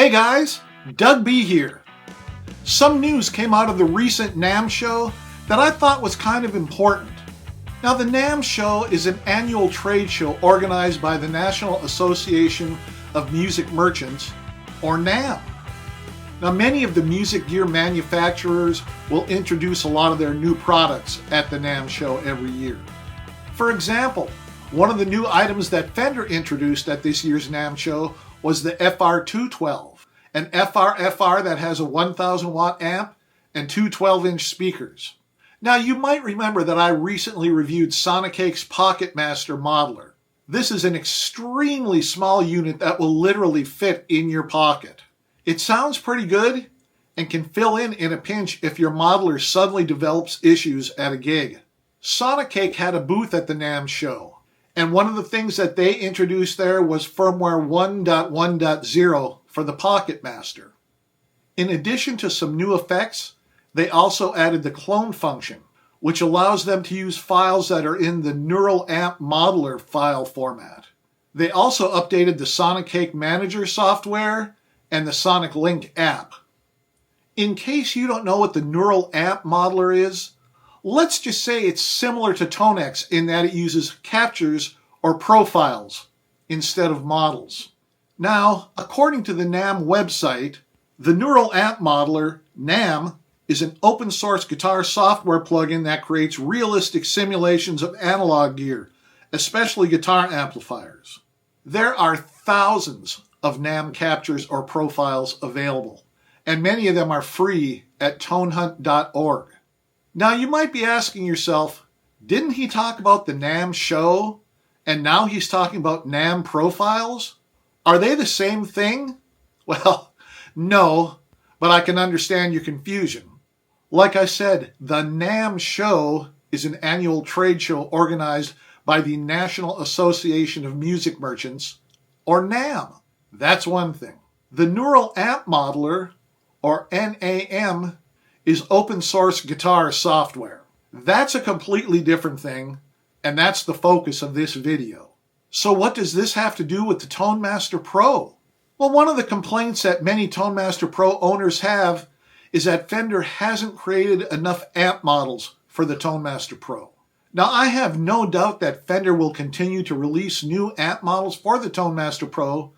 Hey guys, Doug B here. Some news came out of the recent NAMM show that I thought was kind of important. Now, the NAMM show is an annual trade show organized by the National Association of Music Merchants, or NAMM. Now, many of the music gear manufacturers will introduce a lot of their new products at the NAMM show every year. For example, one of the new items that Fender introduced at this year's NAMM show was the FR212, an FRFR that has a 1000 watt amp and two 12-inch speakers. Now, you might remember that I recently reviewed Sonicake's Pocket Master modeler. This is an extremely small unit that will literally fit in your pocket. It sounds pretty good and can fill in a pinch if your modeler suddenly develops issues at a gig. Sonicake had a booth at the NAMM show, and one of the things that they introduced there was firmware 1.1.0 for the Pocket Master. In addition to some new effects, they also added the clone function, which allows them to use files that are in the Neural Amp Modeler file format. They also updated the Sonicake Manager software and the Sonic Link app. In case you don't know what the Neural Amp Modeler is, let's just say it's similar to Tonex in that it uses captures or profiles instead of models. Now, according to the NAMM website, the Neural Amp Modeler, NAMM, is an open source guitar software plugin that creates realistic simulations of analog gear, especially guitar amplifiers. There are thousands of NAMM captures or profiles available, and many of them are free at tonehunt.org. Now, you might be asking yourself, didn't he talk about the NAMM show, and now he's talking about NAMM profiles? Are they the same thing? Well, no, but I can understand your confusion. Like I said, the NAMM show is an annual trade show organized by the National Association of Music Merchants, or NAMM. That's one thing. The Neural Amp Modeler, or NAMM, is open source guitar software. That's a completely different thing, and that's the focus of this video. So what does this have to do with the Tone Master Pro? Well, one of the complaints that many Tone Master Pro owners have is that Fender hasn't created enough amp models for the Tone Master Pro. Now, I have no doubt that Fender will continue to release new amp models for the Tone Master Pro,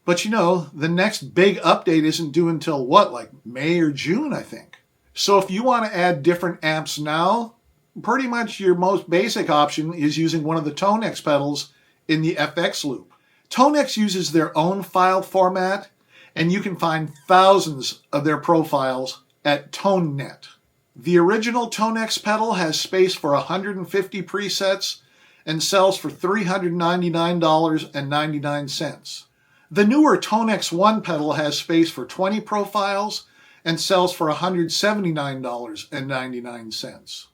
but you know, the next big update isn't due until like May or June, I think. So if you want to add different amps now, pretty much your most basic option is using one of the Tonex pedals in the FX loop. Tonex uses their own file format, and you can find thousands of their profiles at ToneNet. The original Tonex pedal has space for 150 presets and sells for $399.99. The newer Tonex One pedal has space for 20 profiles and sells for $179.99.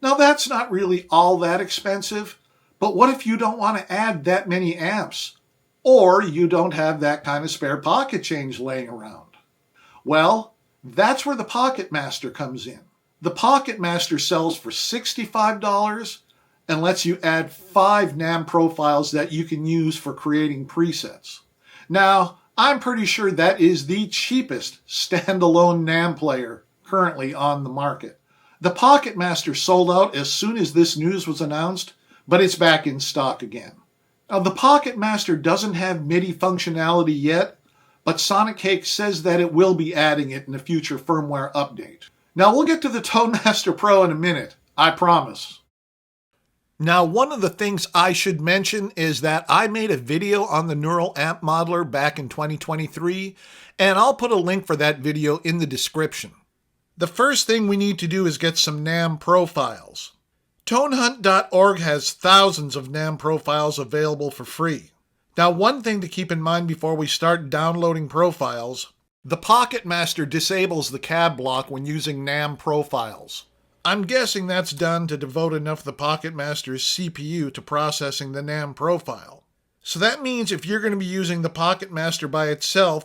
Now, that's not really all that expensive, but what if you don't want to add that many amps? Or you don't have that kind of spare pocket change laying around? Well, that's where the Pocket Master comes in. The Pocket Master sells for $65 and lets you add 5 NAMM profiles that you can use for creating presets. Now, I'm pretty sure that is the cheapest standalone NAMM player currently on the market. The Pocket Master sold out as soon as this news was announced, but it's back in stock again. Now, the Pocket Master doesn't have MIDI functionality yet, but Sonicake says that it will be adding it in a future firmware update. Now, we'll get to the Tone Master Pro in a minute, I promise. Now, one of the things I should mention is that I made a video on the Neural Amp Modeler back in 2023, and I'll put a link for that video in the description. The first thing we need to do is get some NAMM profiles. Tonehunt.org has thousands of NAMM profiles available for free. Now, one thing to keep in mind before we start downloading profiles, the Pocket Master disables the cab block when using NAMM profiles. I'm guessing that's done to devote enough of the Pocket Master's CPU to processing the NAMM profile. So that means if you're going to be using the Pocket Master by itself,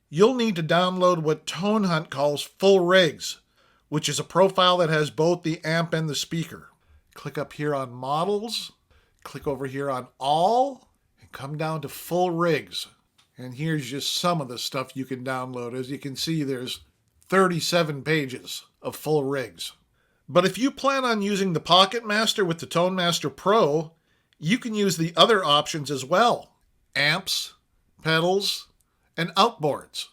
you'll need to download what Tonehunt calls full rigs, which is a profile that has both the amp and the speaker. Click up here on Models, click over here on All, and come down to Full Rigs. And here's just some of the stuff you can download. As you can see, there's 37 pages of full rigs. But if you plan on using the Pocket Master with the Tone Master Pro, you can use the other options as well. Amps, pedals, and outboards.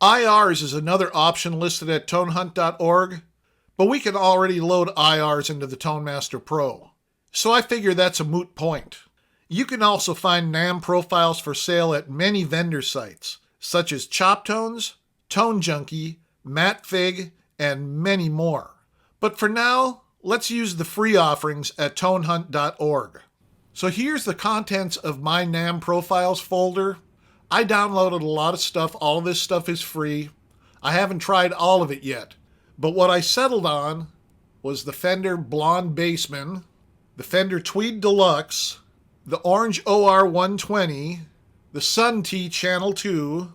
IRs is another option listed at tonehunt.org, but we can already load IRs into the Tone Master Pro, so I figure that's a moot point. You can also find NAMM profiles for sale at many vendor sites, such as ChopTones, Tone Junkie, MattFig, and many more. But for now, let's use the free offerings at tonehunt.org. So here's the contents of my NAMM profiles folder. I downloaded a lot of stuff. All of this stuff is free. I haven't tried all of it yet. But what I settled on was the Fender Blonde Bassman, the Fender Tweed Deluxe, the Orange OR120, the Sun T Channel 2,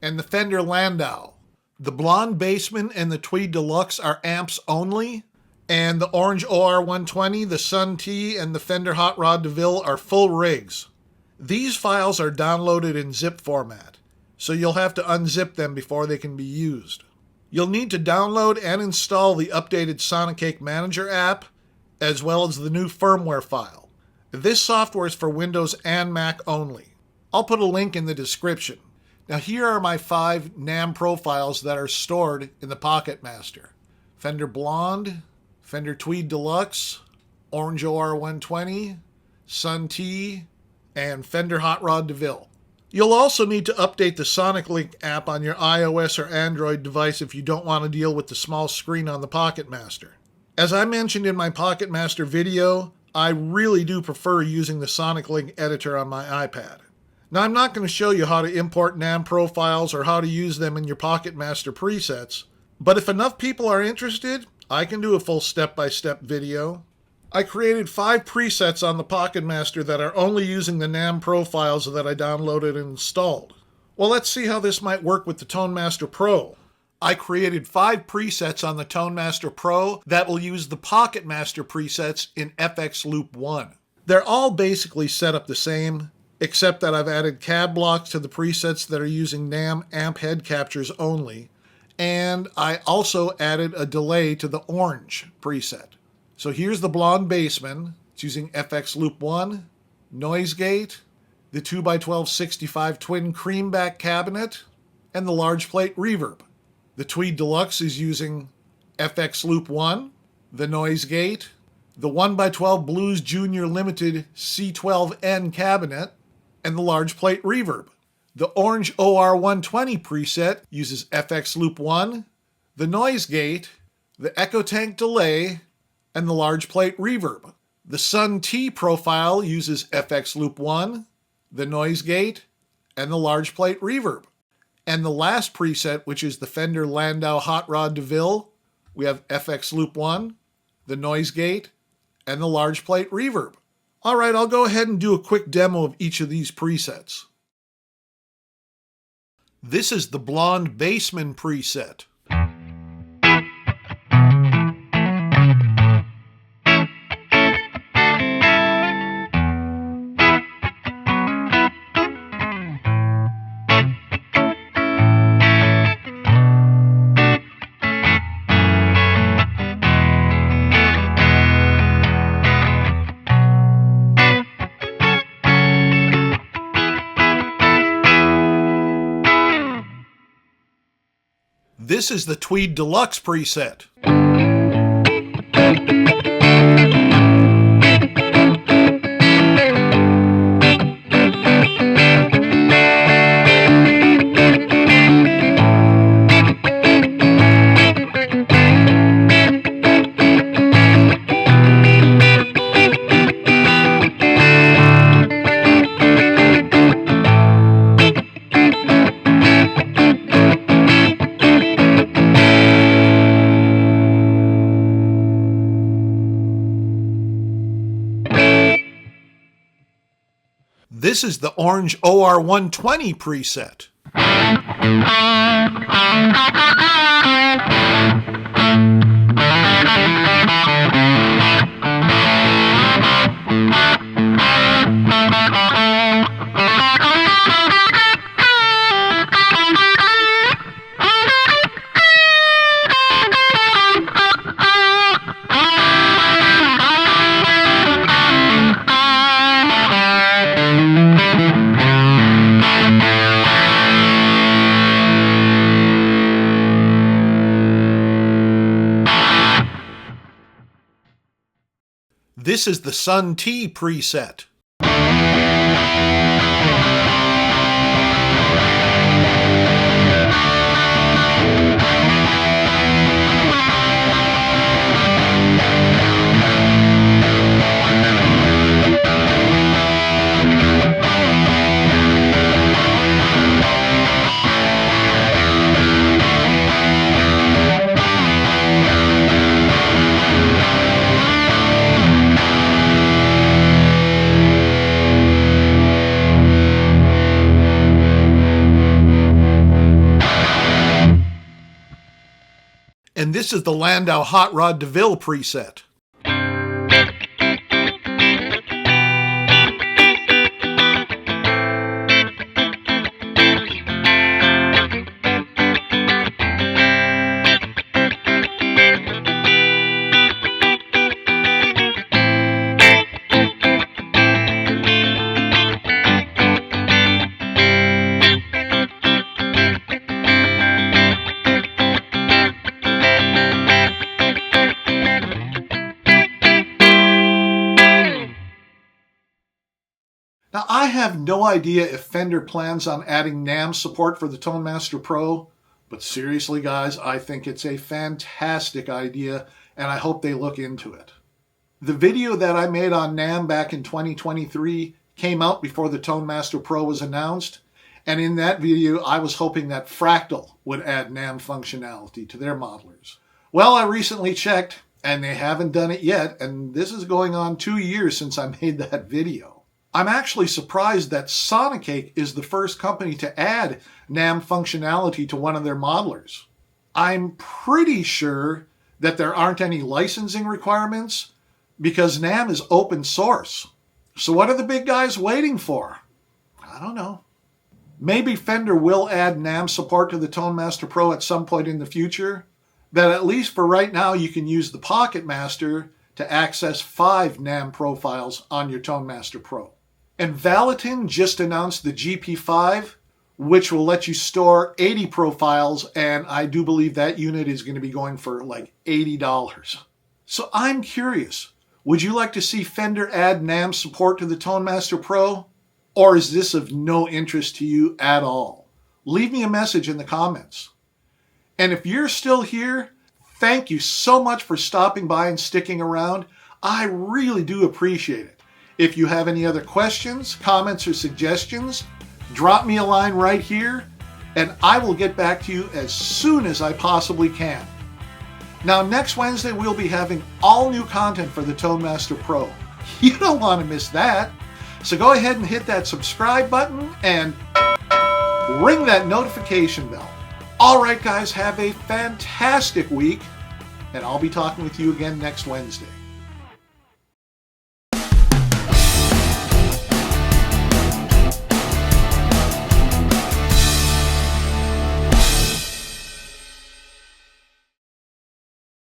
and the Fender Landau. The Blonde Bassman and the Tweed Deluxe are amps only, and the Orange OR120, the Sun T, and the Fender Hot Rod DeVille are full rigs. These files are downloaded in zip format, so you'll have to unzip them before they can be used. You'll need to download and install the updated Sonicake Manager app, as well as the new firmware file. This software is for Windows and Mac only. I'll put a link in the description. Now here are my 5 NAMM profiles that are stored in the Pocket Master. Fender Blonde, Fender Tweed Deluxe, Orange OR120, Sun T, and Fender Hot Rod DeVille. You'll also need to update the Sonicake app on your iOS or Android device if you don't want to deal with the small screen on the Pocket Master. As I mentioned in my Pocket Master video, I really do prefer using the Sonicake editor on my iPad. Now I'm not going to show you how to import NAMM profiles or how to use them in your Pocket Master presets, but if enough people are interested, I can do a full step-by-step video. I created 5 presets on the Pocket Master that are only using the NAMM profiles that I downloaded and installed. Well, let's see how this might work with the Tone Master Pro. I created 5 presets on the Tone Master Pro that will use the Pocket Master presets in FX Loop 1. They're all basically set up the same, except that I've added cab blocks to the presets that are using NAMM amp head captures only, and I also added a delay to the orange preset. So here's the Blonde Bassman. It's using FX Loop 1, Noise Gate, the 2x1265 twin creamback cabinet, and the large plate reverb. The Tweed Deluxe is using FX Loop 1, the Noise Gate, the 1x12 Blues Junior Limited C12N cabinet, and the large plate reverb. The Orange OR120 preset uses FX Loop 1, the Noise Gate, the Echo Tank delay, and the large plate reverb. The Sun T profile uses FX Loop 1, the Noise Gate, and the large plate reverb. And the last preset, which is the Fender Landau Hot Rod DeVille, we have FX Loop 1, the Noise Gate, and the large plate reverb. All right, I'll go ahead and do a quick demo of each of these presets. This is the Blonde Bassman preset. This is the Tweed Deluxe preset. This is the Orange OR120 preset. This is the Sun T preset. And this is the Landau Hot Rod DeVille preset. Now, I have no idea if Fender plans on adding NAMM support for the Tone Master Pro, but seriously, guys, I think it's a fantastic idea, and I hope they look into it. The video that I made on NAMM back in 2023 came out before the Tone Master Pro was announced, and in that video, I was hoping that Fractal would add NAMM functionality to their modelers. Well, I recently checked, and they haven't done it yet, and this is going on 2 years since I made that video. I'm actually surprised that Sonicake is the first company to add NAMM functionality to one of their modelers. I'm pretty sure that there aren't any licensing requirements because NAMM is open source. So what are the big guys waiting for? I don't know. Maybe Fender will add NAMM support to the Tone Master Pro at some point in the future, but at least for right now you can use the Pocket Master to access 5 NAMM profiles on your Tone Master Pro. And Valitin just announced the GP5, which will let you store 80 profiles, and I do believe that unit is going to be going for like $80. So I'm curious, would you like to see Fender add NAMM support to the Tone Master Pro? Or is this of no interest to you at all? Leave me a message in the comments. And if you're still here, thank you so much for stopping by and sticking around. I really do appreciate it. If you have any other questions, comments, or suggestions, drop me a line right here, and I will get back to you as soon as I possibly can. Now, next Wednesday, we'll be having all new content for the Tone Master Pro. You don't want to miss that. So go ahead and hit that subscribe button and ring that notification bell. All right, guys, have a fantastic week, and I'll be talking with you again next Wednesday.